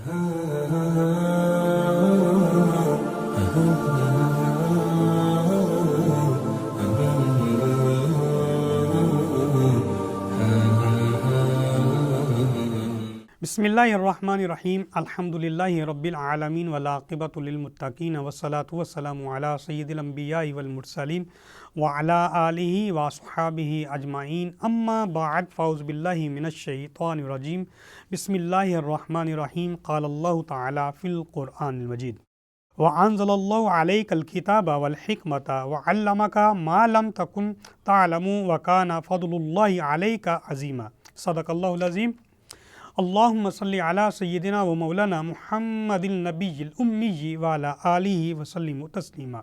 بسم اللہ الرحمن الرحیم الحمدللہ رب العالمین والعاقبۃ للمتقین والصلاۃ والسلام علی سید الانبیاء والمرسلین وعلی آلہ واصحابہ اجمعین اما بعد فاعوذ باللہ من الشیطان الرجیم بسم اللہ الرحمن الرحیم قال اللہ تعالی فی القرآن المجید وَأَنزَلَ اللَّهُ عَلَيْكَ الْكِتَابَ وَالْحِكْمَةَ وَعَلَّمَكَ مَا لَمْ تَكُنْ تَعْلَمُ وَكَانَ فَضْلُ اللَّهِ عَلَيْكَ عَظِيمًا صدق اللہ العظیم۔ اللہم صلی علی سیدنا و مولانا محمد النبی الامی وعلی آلہ وسلم تسلیما۔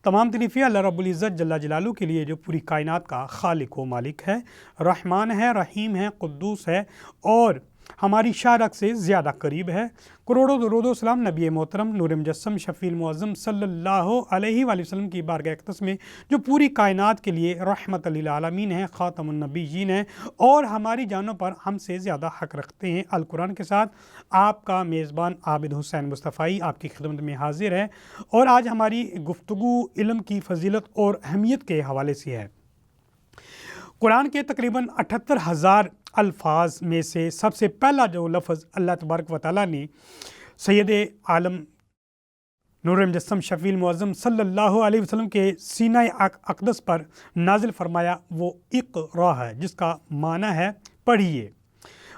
تمام تعریفیں اللہ رب العزت جل جلالہ کے لیے جو پوری کائنات کا خالق و مالک ہے، رحمان ہے، رحیم ہے، قدوس ہے اور ہماری شارک سے زیادہ قریب ہے۔ کروڑوں درود و سلام نبی محترم نور مجسم شفیع المعظم صلی اللہ علیہ وآلہ وسلم کی بارگاہ اقدس میں جو پوری کائنات کے لیے رحمت للعالمین ہے، خاتم النبیین ہے اور ہماری جانوں پر ہم سے زیادہ حق رکھتے ہیں۔ القرآن کے ساتھ آپ کا میزبان عابد حسین مصطفی آپ کی خدمت میں حاضر ہے اور آج ہماری گفتگو علم کی فضیلت اور اہمیت کے حوالے سے ہے۔ قرآن کے تقریباً 78,000 الفاظ میں سے سب سے پہلا جو لفظ اللہ تبارک و تعالیٰ نے سید عالم نور مجسم شفیع المعظم صلی اللہ علیہ وسلم کے سینہ اقدس پر نازل فرمایا وہ اقرا ہے، جس کا معنی ہے پڑھیے۔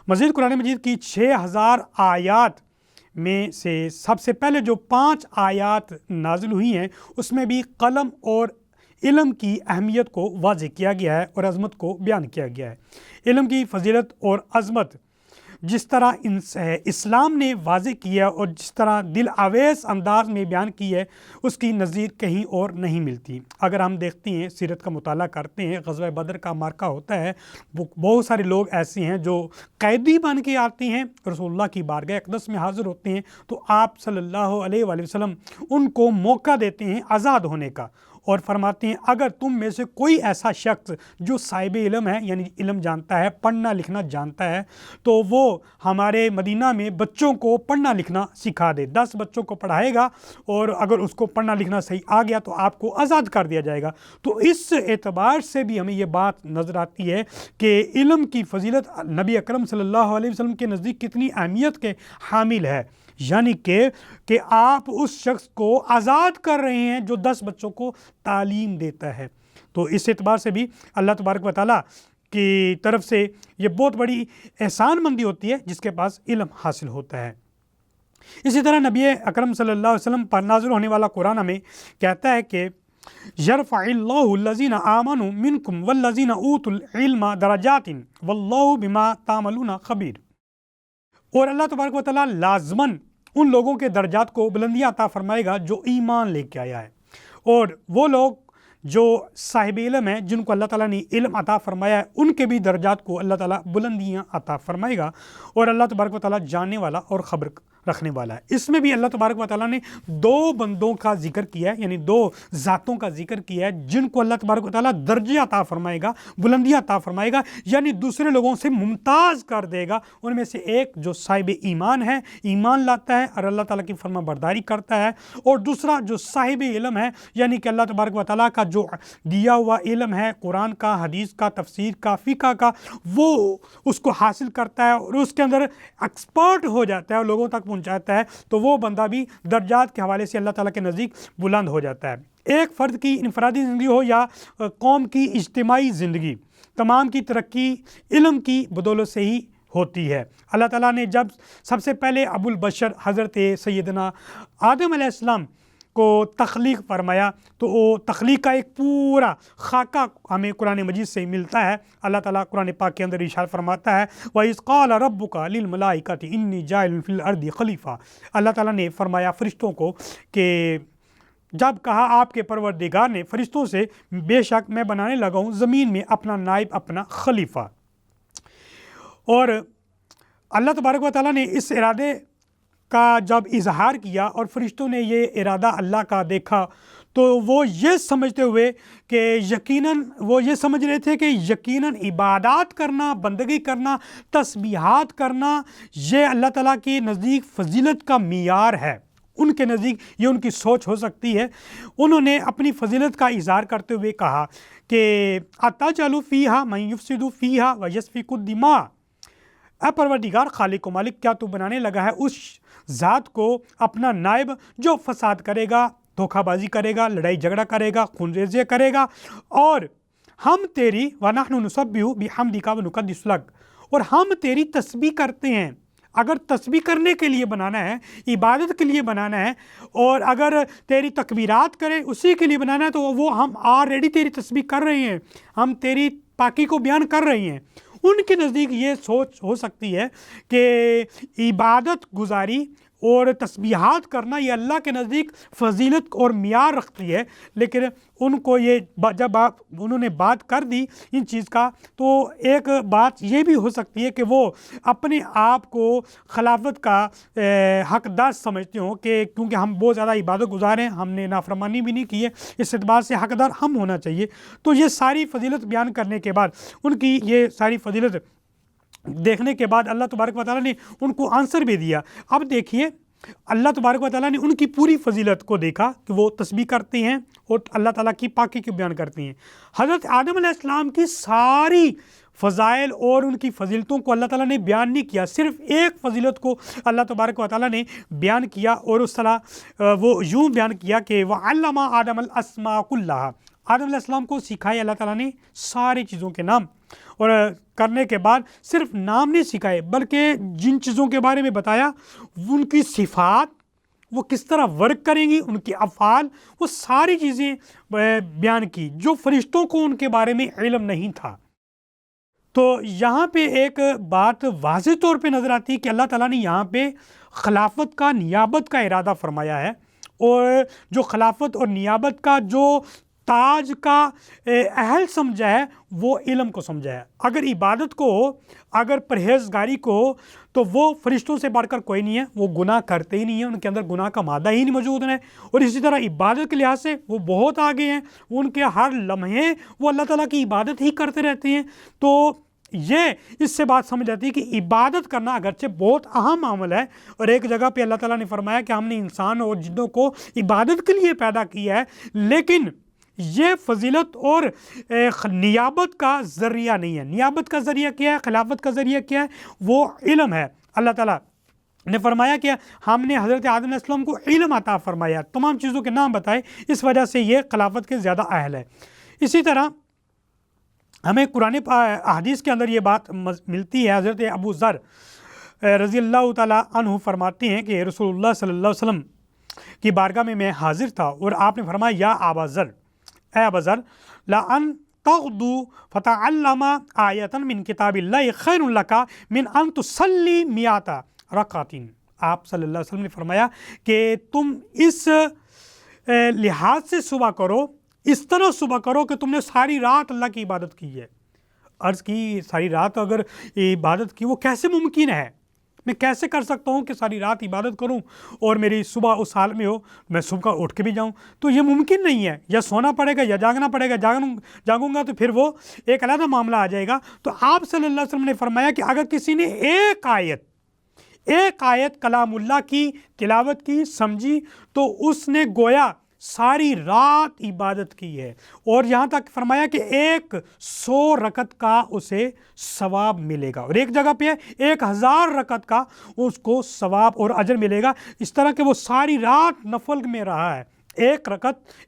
مزید قرآن مجید کی 6,000 آیات میں سے سب سے پہلے جو 5 آیات نازل ہوئی ہیں اس میں بھی قلم اور علم کی اہمیت کو واضح کیا گیا ہے اور عظمت کو بیان کیا گیا ہے۔ علم کی فضیلت اور عظمت جس طرح اسلام نے واضح کیا اور جس طرح دل آویز انداز میں بیان کی ہے اس کی نظیر کہیں اور نہیں ملتی۔ اگر ہم دیکھتے ہیں، سیرت کا مطالعہ کرتے ہیں، غزوہ بدر کا معرکہ ہوتا ہے، بہت سارے لوگ ایسے ہیں جو قیدی بن کے آتے ہیں، رسول اللہ کی بارگاہ اقدس میں حاضر ہوتے ہیں تو آپ صلی اللہ علیہ وآلہ وسلم ان کو موقع دیتے ہیں آزاد ہونے کا اور فرماتے ہیں اگر تم میں سے کوئی ایسا شخص جو صاحب علم ہے، یعنی علم جانتا ہے، پڑھنا لکھنا جانتا ہے، تو وہ ہمارے مدینہ میں بچوں کو پڑھنا لکھنا سکھا دے۔ 10 بچوں کو پڑھائے گا اور اگر اس کو پڑھنا لکھنا صحیح آ گیا تو آپ کو آزاد کر دیا جائے گا۔ تو اس اعتبار سے بھی ہمیں یہ بات نظر آتی ہے کہ علم کی فضیلت نبی اکرم صلی اللہ علیہ وسلم کے نزدیک کتنی اہمیت کے حامل ہے، یعنی کہ آپ اس شخص کو آزاد کر رہے ہیں جو 10 بچوں کو تعلیم دیتا ہے۔ تو اس اعتبار سے بھی اللہ تبارک و تعالیٰ کی طرف سے یہ بہت بڑی احسان مندی ہوتی ہے جس کے پاس علم حاصل ہوتا ہے۔ اسی طرح نبی اکرم صلی اللہ علیہ وسلم پر نازل ہونے والا قرآن ہمیں کہتا ہے کہ یرفع اللہ الذین آمنوا منکم والذین اوتوا العلم درجات واللہ بما تعملون خبیر۔ اور اللہ تبارک و تعالیٰ لازماً ان لوگوں کے درجات کو بلندیاں عطا فرمائے گا جو ایمان لے کے آیا ہے، اور وہ لوگ جو صاحب علم ہیں جن کو اللہ تعالیٰ نے علم عطا فرمایا ہے ان کے بھی درجات کو اللہ تعالیٰ بلندیاں عطا فرمائے گا، اور اللہ تبارک و تعالیٰ جاننے والا اور خبر رکھنے والا ہے۔ اس میں بھی اللہ تبارک و تعالیٰ نے 2 بندوں کا ذکر کیا ہے، یعنی 2 ذاتوں کا ذکر کیا ہے جن کو اللہ تبارک و تعالیٰ درجے عطا فرمائے گا، بلندیاں عطا فرمائے گا، یعنی دوسرے لوگوں سے ممتاز کر دے گا۔ ان میں سے ایک جو صاحب ایمان ہے، ایمان لاتا ہے اور اللہ تعالیٰ کی فرما برداری کرتا ہے، اور دوسرا جو صاحب علم ہے، یعنی کہ اللہ تبارک و تعالیٰ کا جو دیا ہوا علم ہے، قرآن کا، حدیث کا، تفسیر کا، فقہ کا، وہ اس کو حاصل کرتا ہے اور اس کے اندر ایکسپرٹ ہو جاتا ہے اور لوگوں تک پہنچاتا ہے، تو وہ بندہ بھی درجات کے حوالے سے اللہ تعالیٰ کے نزدیک بلند ہو جاتا ہے۔ ایک فرد کی انفرادی زندگی ہو یا قوم کی اجتماعی زندگی، تمام کی ترقی علم کی بدولت سے ہی ہوتی ہے۔ اللہ تعالیٰ نے جب سب سے پہلے ابو البشر حضرت سیدنا آدم علیہ السلام کو تخلیق فرمایا تو وہ تخلیق کا ایک پورا خاکہ ہمیں قرآن مجید سے ملتا ہے۔ اللہ تعالیٰ قرآن پاک کے اندر ارشاد فرماتا ہے وَإِذْ قَالَ رَبُّكَ لِلْمَلَائِكَةِ إِنِّي جَاعِلٌ فِي الْأَرْضِ خَلِيفَةً۔ اللہ تعالیٰ نے فرمایا فرشتوں کو کہ جب کہا آپ کے پروردگار نے فرشتوں سے بے شک میں بنانے لگا ہوں زمین میں اپنا نائب، اپنا خلیفہ، اور اللہ تبارک و تعالیٰ نے اس ارادے کا جب اظہار کیا اور فرشتوں نے یہ ارادہ اللہ کا دیکھا تو وہ یہ سمجھتے ہوئے کہ یقیناً وہ یہ سمجھ رہے تھے کہ یقیناً عبادات کرنا، بندگی کرنا، تسبیحات کرنا یہ اللہ تعالیٰ کے نزدیک فضیلت کا معیار ہے، ان کے نزدیک یہ ان کی سوچ ہو سکتی ہے۔ انہوں نے اپنی فضیلت کا اظہار کرتے ہوئے کہا کہ اتجعل فیہا من یفسد فیہا ویسفک الدماء، اے پروردگار خالق و مالک، کیا تو بنانے لگا ہے اس ذات کو اپنا نائب جو فساد کرے گا، دھوکہ بازی کرے گا، لڑائی جھگڑا کرے گا، خون ریزی کرے گا، اور ہم تیری وَنَحْنُ نُسَبِّحُ بِحَمْدِكَ وَنُقَدِّسُ لَكَ، اور ہم تیری تسبیح کرتے ہیں۔ اگر تسبیح کرنے کے لیے بنانا ہے، عبادت کے لیے بنانا ہے، اور اگر تیری تکبیرات کرے اسی کے لیے بنانا ہے، تو وہ ہم آلریڈی تیری تسبیح کر رہے ہیں، ہم تیری پاکی کو بیان کر رہے ہیں۔ ان کے نزدیک یہ سوچ ہو سکتی ہے کہ عبادت گزاری اور تسبیحات کرنا یہ اللہ کے نزدیک فضیلت اور معیار رکھتی ہے، لیکن ان کو یہ جب انہوں نے بات کر دی ان چیز کا، تو ایک بات یہ بھی ہو سکتی ہے کہ وہ اپنے آپ کو خلافت کا حقدار سمجھتے ہوں کہ کیونکہ ہم بہت زیادہ عبادت گزار ہیں، ہم نے نافرمانی بھی نہیں کی ہے، اس اعتبار سے حقدار ہم ہونا چاہیے۔ تو یہ ساری فضیلت بیان کرنے کے بعد، ان کی یہ ساری فضیلت دیکھنے کے بعد اللہ تبارک و تعالیٰ نے ان کو آنسر بھی دیا۔ اب دیکھیے اللہ تبارک و تعالیٰ نے ان کی پوری فضیلت کو دیکھا کہ وہ تسبیح کرتے ہیں اور اللہ تعالیٰ کی پاکی کو بیان کرتے ہیں۔ حضرت آدم علیہ السلام کی ساری فضائل اور ان کی فضیلتوں کو اللہ تعالیٰ نے بیان نہیں کیا، صرف ایک فضیلت کو اللہ تبارک و تعالیٰ نے بیان کیا، اور اس طرح وہ یوں بیان کیا کہ وَعَلَّمَ آدَمَ الْأَسْمَاءَ كُلَّهَا، آدم علیہ السلام کو سکھائے اللہ تعالیٰ نے ساری چیزوں کے نام، اور کرنے کے بعد صرف نام نہیں سکھائے بلکہ جن چیزوں کے بارے میں بتایا ان کی صفات، وہ کس طرح ورک کریں گی، ان کی افعال، وہ ساری چیزیں بیان کی جو فرشتوں کو ان کے بارے میں علم نہیں تھا۔ تو یہاں پہ ایک بات واضح طور پہ نظر آتی ہے کہ اللہ تعالیٰ نے یہاں پہ خلافت کا، نیابت کا ارادہ فرمایا ہے، اور جو خلافت اور نیابت کا جو تاج کا اہل سمجھا ہے وہ علم کو سمجھا ہے۔ اگر عبادت کو ہو، اگر پرہیزگاری کو ہو، تو وہ فرشتوں سے بڑھ کر کوئی نہیں ہے، وہ گناہ کرتے ہی نہیں ہیں، ان کے اندر گناہ کا مادہ ہی نہیں موجود ہے، اور اسی طرح عبادت کے لحاظ سے وہ بہت آگے ہیں، ان کے ہر لمحے وہ اللہ تعالیٰ کی عبادت ہی کرتے رہتے ہیں۔ تو یہ اس سے بات سمجھ آتی ہے کہ عبادت کرنا اگرچہ بہت اہم عمل ہے، اور ایک جگہ پہ اللہ تعالیٰ نے فرمایا کہ ہم نے انسان اور جنوں کو عبادت کے لیے پیدا کیا ہے، لیکن یہ فضیلت اور نیابت کا ذریعہ نہیں ہے۔ نیابت کا ذریعہ کیا ہے، خلافت کا ذریعہ کیا ہے؟ وہ علم ہے۔ اللہ تعالیٰ نے فرمایا کہ ہم نے حضرت آدم علیہ السلام کو علم عطا فرمایا، تمام چیزوں کے نام بتائے، اس وجہ سے یہ خلافت کے زیادہ اہل ہے۔ اسی طرح ہمیں قرآن احادیث کے اندر یہ بات ملتی ہے، حضرت ابو ذر رضی اللہ تعالیٰ عنہ فرماتے ہیں کہ رسول اللہ صلی اللہ علیہ وسلم کی بارگاہ میں حاضر تھا، اور آپ نے فرمایا یا ابا ذر، اے ابا ذر، لَأَن تَغْدُوا فَتَعَلَّمَ آیَةً مِّن کتاب اللہ خَیْرٌ لَکَ مِّن أَن تُصَلِّی مِئَةَ رَکعَةٍ۔ آپ صلی اللہ علیہ وسلم نے فرمایا کہ تم اس لحاظ سے صبح کرو، اس طرح صبح کرو کہ تم نے ساری رات اللہ کی عبادت کی ہے۔ عرض کی ساری رات اگر عبادت کی، وہ کیسے ممکن ہے؟ میں کیسے کر سکتا ہوں کہ ساری رات عبادت کروں اور میری صبح اس حال میں ہو میں صبح اٹھ کے بھی جاؤں؟ تو یہ ممکن نہیں ہے، یا سونا پڑے گا یا جاگنا پڑے گا، جاگوں گا تو پھر وہ ایک علیحدہ معاملہ آ جائے گا۔ تو آپ صلی اللہ علیہ وسلم نے فرمایا کہ اگر کسی نے ایک آیت کلام اللہ کی تلاوت کی، سمجھی، تو اس نے گویا ساری رات عبادت کی ہے، اور یہاں تک فرمایا کہ 100 رکعت کا اسے ثواب ملے گا، اور ایک جگہ پہ 1000 رکعت کا اس کو ثواب اور اجر ملے گا، اس طرح کہ وہ ساری رات نفل میں رہا ہے،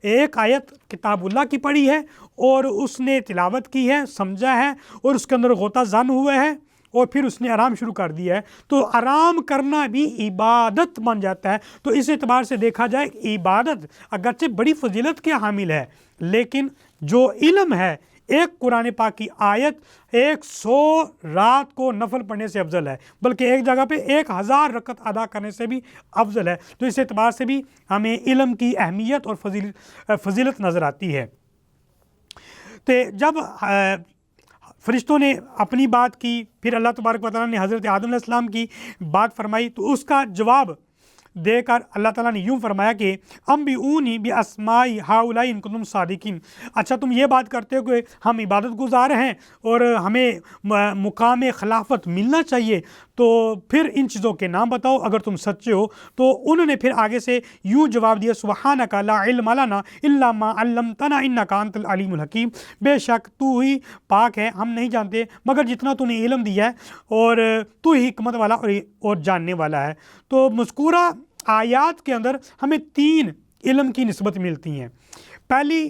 ایک آیت کتاب اللہ کی پڑھی ہے، اور اس نے تلاوت کی ہے، سمجھا ہے، اور اس کے اندر غوطہ زن ہوئے ہے، اور پھر اس نے آرام شروع کر دیا ہے، تو آرام کرنا بھی عبادت بن جاتا ہے۔ تو اس اعتبار سے دیکھا جائے عبادت اگرچہ بڑی فضیلت کے حامل ہے، لیکن جو علم ہے، ایک قرآن پاک کی آیت 100 رات کو نفل پڑھنے سے افضل ہے، بلکہ ایک جگہ پہ 1000 رکعت ادا کرنے سے بھی افضل ہے۔ تو اس اعتبار سے بھی ہمیں علم کی اہمیت اور فضیلت نظر آتی ہے۔ تو جب فرشتوں نے اپنی بات کی، پھر اللہ تبارک و تعالیٰ نے حضرت آدم علیہ السلام کی بات فرمائی، تو اس کا جواب دے کر اللہ تعالیٰ نے یوں فرمایا کہ انبئونی باسماء ہؤلاء ان کنتم صادقین، اچھا تم یہ بات کرتے ہو کہ ہم عبادت گزار ہیں اور ہمیں مقام خلافت ملنا چاہیے، تو پھر ان چیزوں کے نام بتاؤ اگر تم سچے ہو۔ تو انہوں نے پھر آگے سے یوں جواب دیا سبحانک لا علم لنا الا ما علمتنا انک انت العلیم الحکیم، بے شک تو ہی پاک ہے، ہم نہیں جانتے مگر جتنا تو نے علم دیا ہے، اور تو ہی حکمت والا اور جاننے والا ہے۔ تو مذکورہ آیات کے اندر ہمیں 3 علم کی نسبت ملتی ہیں۔ پہلی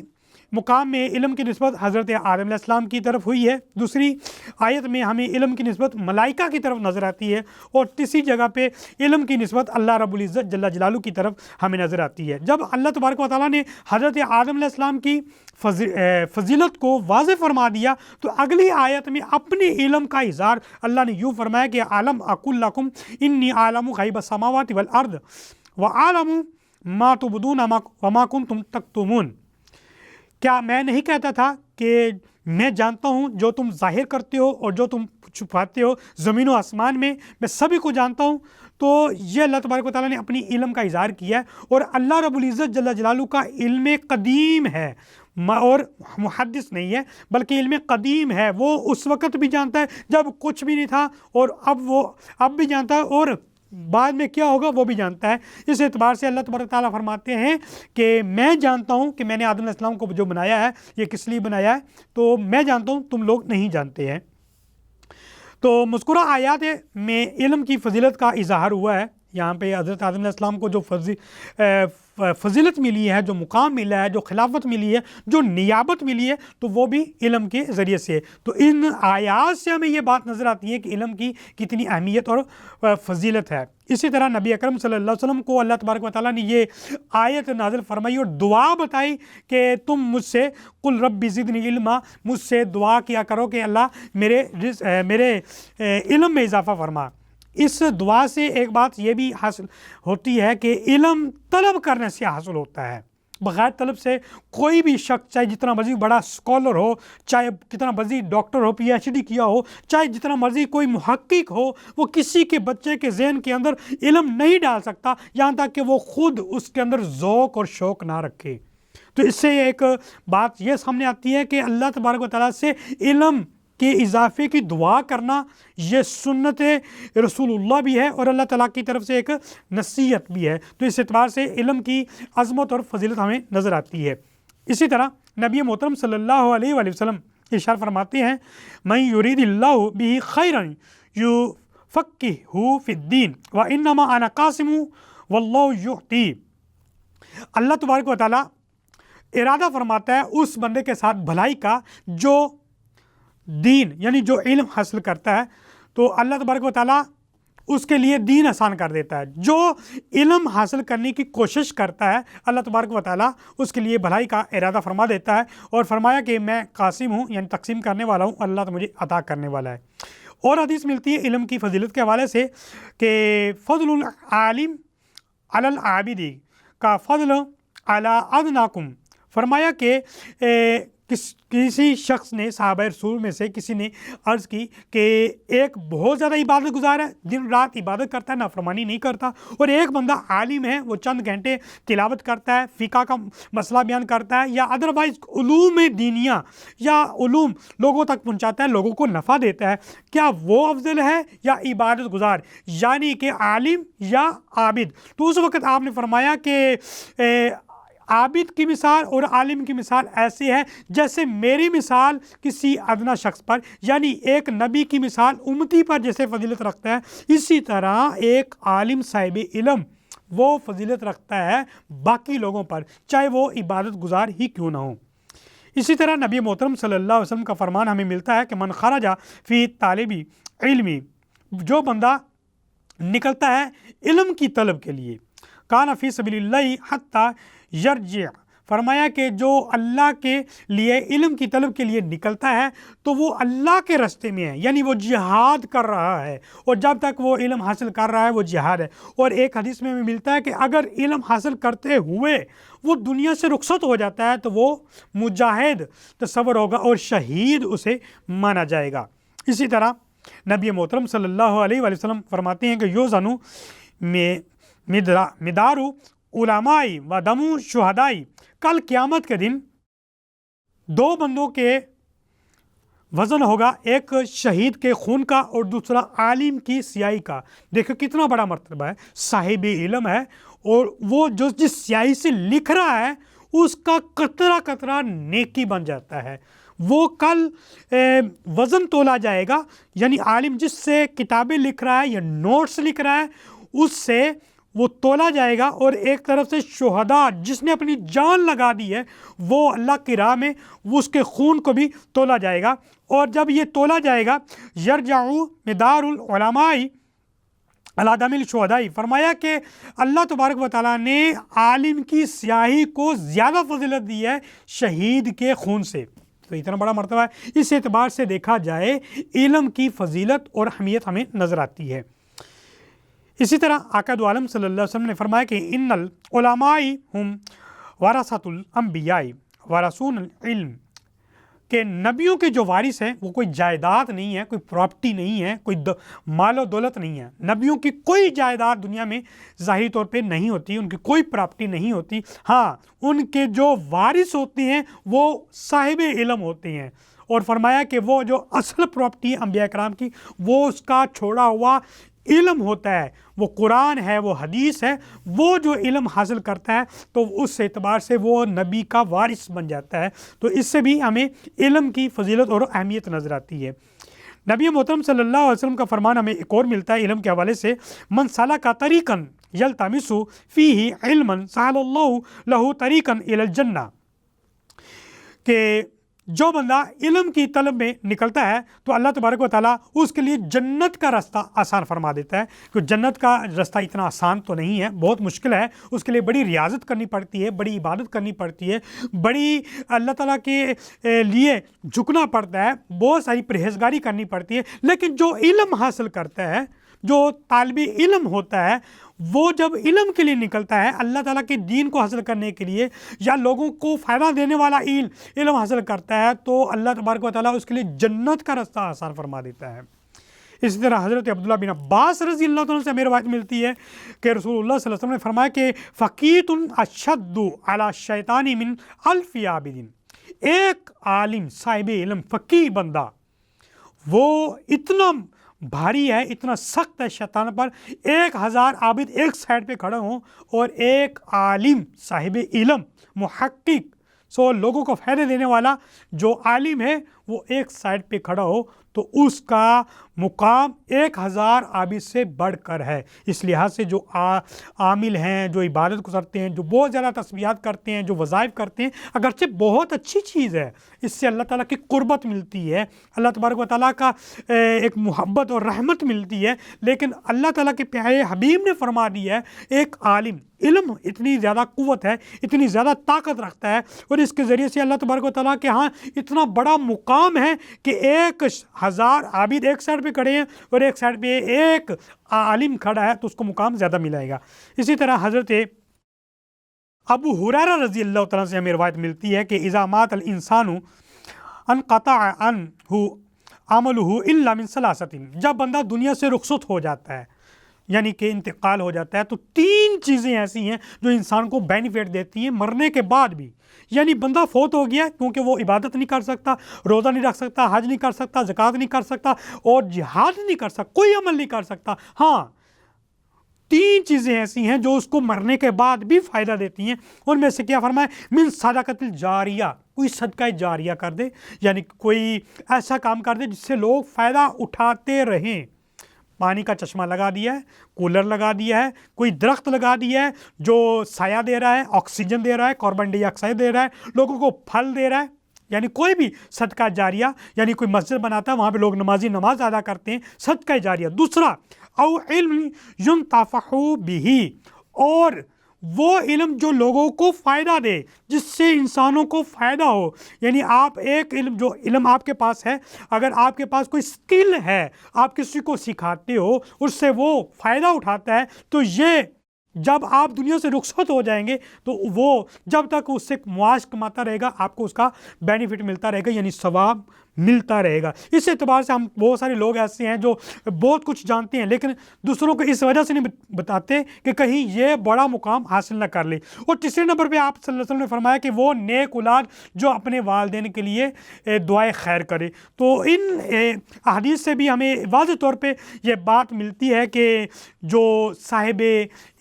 مقام میں علم کی نسبت حضرت آدم علیہ السلام کی طرف ہوئی ہے، دوسری آیت میں ہمیں علم کی نسبت ملائکہ کی طرف نظر آتی ہے، اور تیسری جگہ پہ علم کی نسبت اللہ رب العزت جل جلالہ کی طرف ہمیں نظر آتی ہے۔ جب اللہ تبارک و تعالیٰ نے حضرت آدم علیہ السلام کی فضیلت کو واضح فرما دیا تو اگلی آیت میں اپنے علم کا اظہار اللہ نے یوں فرمایا کہ عالم اقول لکم انی عالم غیب السماوات والارض وعالم ما تبدون وما کنتم تکتمون، کیا میں نہیں کہتا تھا کہ میں جانتا ہوں جو تم ظاہر کرتے ہو اور جو تم چھپاتے ہو زمین و آسمان میں سبھی کو جانتا ہوں۔ تو یہ اللہ تبارک و تعالیٰ نے اپنی علم کا اظہار کیا ہے، اور اللہ رب العزت جل جلالہ کا علم قدیم ہے اور محدث نہیں ہے بلکہ علم قدیم ہے، وہ اس وقت بھی جانتا ہے جب کچھ بھی نہیں تھا، اور اب بھی جانتا ہے، اور بعد میں کیا ہوگا وہ بھی جانتا ہے۔ اس اعتبار سے اللہ تبارک تعالیٰ فرماتے ہیں کہ میں جانتا ہوں کہ میں نے آدم علیہ السلام کو جو بنایا ہے یہ کس لیے بنایا ہے، تو میں جانتا ہوں تم لوگ نہیں جانتے ہیں۔ تو مذکورہ آیات میں علم کی فضیلت کا اظہار ہوا ہے۔ یہاں پہ حضرت آدم علیہ السلام کو جو فضیلت ملی ہے، جو مقام ملا ہے، جو خلافت ملی ہے، جو نیابت ملی ہے، تو وہ بھی علم کے ذریعے سے ہے۔ تو ان آیات سے ہمیں یہ بات نظر آتی ہے کہ علم کی کتنی اہمیت اور فضیلت ہے۔ اسی طرح نبی اکرم صلی اللہ علیہ وسلم کو اللہ تبارک و تعالیٰ نے یہ آیت نازل فرمائی اور دعا بتائی کہ تم مجھ سے قل رب زدنی علما، مجھ سے دعا کیا کرو کہ اللہ میرے علم میں اضافہ فرما۔ اس دعا سے ایک بات یہ بھی حاصل ہوتی ہے کہ علم طلب کرنے سے حاصل ہوتا ہے، بغیر طلب سے کوئی بھی شخص چاہے جتنا مرضی بڑا اسکالر ہو، چاہے کتنا مرضی ڈاکٹر ہو، پی ایچ ڈی کیا ہو، چاہے جتنا مرضی کوئی محقق ہو، وہ کسی کے بچے کے ذہن کے اندر علم نہیں ڈال سکتا یہاں تک کہ وہ خود اس کے اندر ذوق اور شوق نہ رکھے۔ تو اس سے ایک بات یہ سامنے آتی ہے کہ اللہ تبارک و تعالیٰ سے علم کے اضافے کی دعا کرنا یہ سنت رسول اللہ بھی ہے اور اللہ تعالیٰ کی طرف سے ایک نصیحت بھی ہے۔ تو اس اعتبار سے علم کی عظمت اور فضیلت ہمیں نظر آتی ہے۔ اسی طرح نبی محترم صلی اللہ علیہ وآلہ وسلم ارشاد فرماتے ہیں من یرید اللہ بہ خیرا یفقہہ فی الدین وانما انا قاسم واللہ یعطی۔ اللہ تبارک و تعالیٰ ارادہ فرماتا ہے اس بندے کے ساتھ بھلائی کا جو دین یعنی جو علم حاصل کرتا ہے، تو اللہ تبارک و تعالیٰ اس کے لیے دین آسان کر دیتا ہے۔ جو علم حاصل کرنے کی کوشش کرتا ہے اللہ تبارک و تعالیٰ اس کے لیے بھلائی کا ارادہ فرما دیتا ہے، اور فرمایا کہ میں قاسم ہوں یعنی تقسیم کرنے والا ہوں، اللہ تو مجھے عطا کرنے والا ہے۔ اور حدیث ملتی ہے علم کی فضیلت کے حوالے سے کہ فضل العالم علی العابد کا فضل علی ادناکم، فرمایا کہ کسی شخص نے صحابہ رسول میں سے کسی نے عرض کی کہ ایک بہت زیادہ عبادت گزار ہے، دن رات عبادت کرتا ہے، نافرمانی نہیں کرتا، اور ایک بندہ عالم ہے، وہ چند گھنٹے تلاوت کرتا ہے، فقہ کا مسئلہ بیان کرتا ہے یا ادروائز علوم دینیہ یا علوم لوگوں تک پہنچاتا ہے، لوگوں کو نفع دیتا ہے، کیا وہ افضل ہے یا عبادت گزار یعنی کہ عالم یا عابد؟ تو اس وقت آپ نے فرمایا کہ عابد کی مثال اور عالم کی مثال ایسی ہے جیسے میری مثال کسی ادنا شخص پر، یعنی ایک نبی کی مثال امتی پر جیسے فضیلت رکھتا ہے، اسی طرح ایک عالم صاحب علم وہ فضیلت رکھتا ہے باقی لوگوں پر، چاہے وہ عبادت گزار ہی کیوں نہ ہو۔ اسی طرح نبی محترم صلی اللہ علیہ وسلم کا فرمان ہمیں ملتا ہے کہ من خرج فی طالبی علمی، جو بندہ نکلتا ہے علم کی طلب کے لیے، کان فی سبیل اللہ حتی یرجع، فرمایا کہ جو اللہ کے لیے علم کی طلب کے لیے نکلتا ہے تو وہ اللہ کے راستے میں ہے، یعنی وہ جہاد کر رہا ہے، اور جب تک وہ علم حاصل کر رہا ہے وہ جہاد ہے۔ اور ایک حدیث میں ہمیں ملتا ہے کہ اگر علم حاصل کرتے ہوئے وہ دنیا سے رخصت ہو جاتا ہے تو وہ مجاہد تصور ہوگا اور شہید اسے مانا جائے گا۔ اسی طرح نبی محترم صلی اللہ علیہ وآلہ وسلم فرماتے ہیں کہ یوزنو مدارو علمائی و دمو شہدائی، کل قیامت کے دن دو بندوں کے وزن ہوگا، ایک شہید کے خون کا اور دوسرا عالم کی سیاہی کا۔ دیکھو کتنا بڑا مرتبہ ہے، صاحب علم ہے اور وہ جو جس سیاہی سے لکھ رہا ہے اس کا قطرہ قطرہ نیکی بن جاتا ہے۔ وہ کل وزن تولا جائے گا، یعنی عالم جس سے کتابیں لکھ رہا ہے یا نوٹس لکھ رہا ہے اس سے وہ تولا جائے گا، اور ایک طرف سے شہداء جس نے اپنی جان لگا دی ہے وہ اللہ کی راہ میں، وہ اس کے خون کو بھی تولا جائے گا۔ اور جب یہ تولا جائے گا، یرجعو مدار العلماء علی دم الشہداء، فرمایا کہ اللہ تبارک و تعالیٰ نے عالم کی سیاہی کو زیادہ فضیلت دی ہے شہید کے خون سے۔ تو اتنا بڑا مرتبہ ہے، اس اعتبار سے دیکھا جائے علم کی فضیلت اور اہمیت ہمیں نظر آتی ہے۔ اسی طرح آقا دو عالم صلی اللہ علیہ وسلم نے فرمایا کہ ان العلماء ہم ورثۃ الانبیاء ورثون العلم، کہ نبیوں کے جو وارث ہیں وہ کوئی جائیداد نہیں ہے، کوئی پراپرٹی نہیں ہے، کوئی مال و دولت نہیں ہے۔ نبیوں کی کوئی جائیداد دنیا میں ظاہری طور پہ نہیں ہوتی، ان کی کوئی پراپرٹی نہیں ہوتی۔ ہاں، ان کے جو وارث ہوتے ہیں وہ صاحب علم ہوتے ہیں، اور فرمایا کہ وہ جو اصل پراپرٹی ہے انبیاء کرام کی وہ اس کا چھوڑا ہوا علم ہوتا ہے، وہ قرآن ہے، وہ حدیث ہے۔ وہ جو علم حاصل کرتا ہے تو اس اعتبار سے وہ نبی کا وارث بن جاتا ہے۔ تو اس سے بھی ہمیں علم کی فضیلت اور اہمیت نظر آتی ہے۔ نبی محترم صلی اللہ علیہ وسلم کا فرمان ہمیں ایک اور ملتا ہے علم کے حوالے سے، من سلک طریقا یلتمس فیہ علما سہل اللہ لہ طریقا الی الجنہ، کہ جو بندہ علم کی طلب میں نکلتا ہے تو اللہ تبارک و تعالیٰ اس کے لیے جنت کا راستہ آسان فرما دیتا ہے۔ کیونکہ جنت کا راستہ اتنا آسان تو نہیں ہے، بہت مشکل ہے، اس کے لیے بڑی ریاضت کرنی پڑتی ہے، بڑی عبادت کرنی پڑتی ہے، بڑی اللہ تعالیٰ کے لیے جھکنا پڑتا ہے، بہت ساری پرہیزگاری کرنی پڑتی ہے۔ لیکن جو علم حاصل کرتا ہے، جو طالب علم ہوتا ہے، وہ جب علم کے لیے نکلتا ہے، اللہ تعالیٰ کے دین کو حاصل کرنے کے لیے یا لوگوں کو فائدہ دینے والا علم حاصل کرتا ہے، تو اللہ تبارک و تعالیٰ اس کے لیے جنت کا راستہ آسان فرما دیتا ہے۔ اسی طرح حضرت عبداللہ بن عباس رضی اللہ عنہ سے ہمیں روایت ملتی ہے کہ رسول اللہ صلی اللہ علیہ وسلم نے فرمایا کہ فقیت اشد علی الشیطان من الف عابد، ایک عالم صاحب علم فقیہ بندہ وہ اتنا بھاری ہے، اتنا سخت ہے شیطان پر، 1000 عابد ایک سائڈ پہ کھڑے ہوں اور ایک عالم صاحب علم محقق لوگوں کو فائدہ دینے والا جو عالم ہے وہ ایک سائڈ پہ کھڑا ہو تو اس کا مقام 1000 عابد سے بڑھ کر ہے۔ اس لحاظ سے جو عامل ہیں، جو عبادت گزارتے ہیں، جو بہت زیادہ تسبیحات کرتے ہیں، جو وظائف کرتے ہیں، اگرچہ بہت اچھی چیز ہے، اس سے اللہ تعالیٰ کی قربت ملتی ہے، اللہ تبارک و تعالیٰ کا ایک محبت اور رحمت ملتی ہے، لیکن اللہ تعالیٰ کے پیارے حبیب نے فرما دیا ہے ایک عالم علم اتنی زیادہ قوت ہے، اتنی زیادہ طاقت رکھتا ہے، اور اس کے ذریعے سے اللہ تبارک و تعالیٰ کے ہاں اتنا بڑا مقام ہے کہ 1000 عابد ایک سائڈ پہ کھڑے ہیں اور ایک سائڈ پہ ایک عالم کھڑا ہے تو اس کو مقام زیادہ ملائے گا۔ اسی طرح حضرت ابو ہریرہ رضی اللہ تعالیٰ سے ہمیں روایت ملتی ہے کہ اذا مات الانسان انقطع عنہ عملہ الا من ثلاثۃ، جب بندہ دنیا سے رخصت ہو جاتا ہے یعنی کہ انتقال ہو جاتا ہے تو 3 چیزیں ایسی ہیں جو انسان کو بینیفٹ دیتی ہیں مرنے کے بعد بھی۔ یعنی بندہ فوت ہو گیا کیونکہ وہ عبادت نہیں کر سکتا، روزہ نہیں رکھ سکتا، حج نہیں کر سکتا، زکوٰۃ نہیں کر سکتا اور جہاد نہیں کر سکتا، کوئی عمل نہیں کر سکتا۔ ہاں 3 چیزیں ایسی ہیں جو اس کو مرنے کے بعد بھی فائدہ دیتی ہیں، ان میں سے کیا فرمایا، من صدقۃ الجاریہ، کوئی صدقہ جاریہ کر دے، یعنی کوئی ایسا کام کر دے جس سے لوگ فائدہ اٹھاتے رہیں۔ پانی کا چشمہ لگا دیا ہے، کولر لگا دیا ہے، کوئی درخت لگا دیا ہے جو سایہ دے رہا ہے، آکسیجن دے رہا ہے، کاربن ڈائی آکسائڈ دے رہا ہے، لوگوں کو پھل دے رہا ہے، یعنی کوئی بھی صدقہ جاریہ، یعنی کوئی مسجد بناتا ہے وہاں پہ لوگ نمازی نماز ادا کرتے ہیں، صدقہ جاریہ۔ دوسرا او علم ینتفع بہ، اور وہ علم جو لوگوں کو فائدہ دے، جس سے انسانوں کو فائدہ ہو، یعنی آپ ایک علم، جو علم آپ کے پاس ہے، اگر آپ کے پاس کوئی سکل ہے، آپ کسی کو سکھاتے ہو، اس سے وہ فائدہ اٹھاتا ہے، تو یہ جب آپ دنیا سے رخصت ہو جائیں گے تو وہ جب تک اس سے معاش کماتا رہے گا آپ کو اس کا بینیفٹ ملتا رہے گا، یعنی ثواب ملتا رہے گا۔ اس اعتبار سے ہم بہت سارے لوگ ایسے ہیں جو بہت کچھ جانتے ہیں لیکن دوسروں کو اس وجہ سے نہیں بتاتے کہ کہیں یہ بڑا مقام حاصل نہ کر لے۔ اور تیسرے نمبر پہ آپ صلی اللہ علیہ وسلم نے فرمایا کہ وہ نیک اولاد جو اپنے والدین کے لیے دعائے خیر کرے۔ تو ان احادیث سے بھی ہمیں واضح طور پہ یہ بات ملتی ہے کہ جو صاحب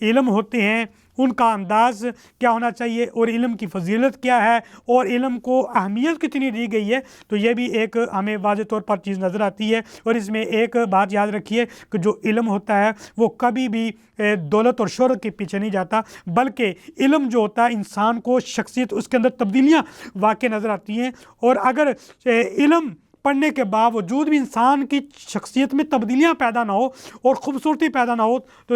علم ہوتے ہیں ان کا انداز کیا ہونا چاہیے اور علم کی فضیلت کیا ہے اور علم کو اہمیت کتنی دی گئی ہے، تو یہ بھی ایک ہمیں واضح طور پر چیز نظر آتی ہے۔ اور اس میں ایک بات یاد رکھیے کہ جو علم ہوتا ہے وہ کبھی بھی دولت اور شہرت کے پیچھے نہیں جاتا، بلکہ علم جو ہوتا ہے انسان کو شخصیت، اس کے اندر تبدیلیاں واقع نظر آتی ہیں۔ اور اگر علم پڑھنے کے باوجود بھی انسان کی شخصیت میں تبدیلیاں پیدا نہ ہو اور خوبصورتی پیدا نہ ہو تو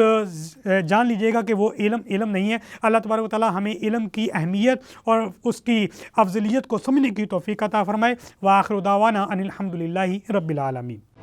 جان لیجئے گا کہ وہ علم نہیں ہے۔ اللہ تبارک و تعالی ہمیں علم کی اہمیت اور اس کی افضلیت کو سمجھنے کی توفیق عطا فرمائے۔ وآخر دعوانا ان الحمد للہ رب العالمین۔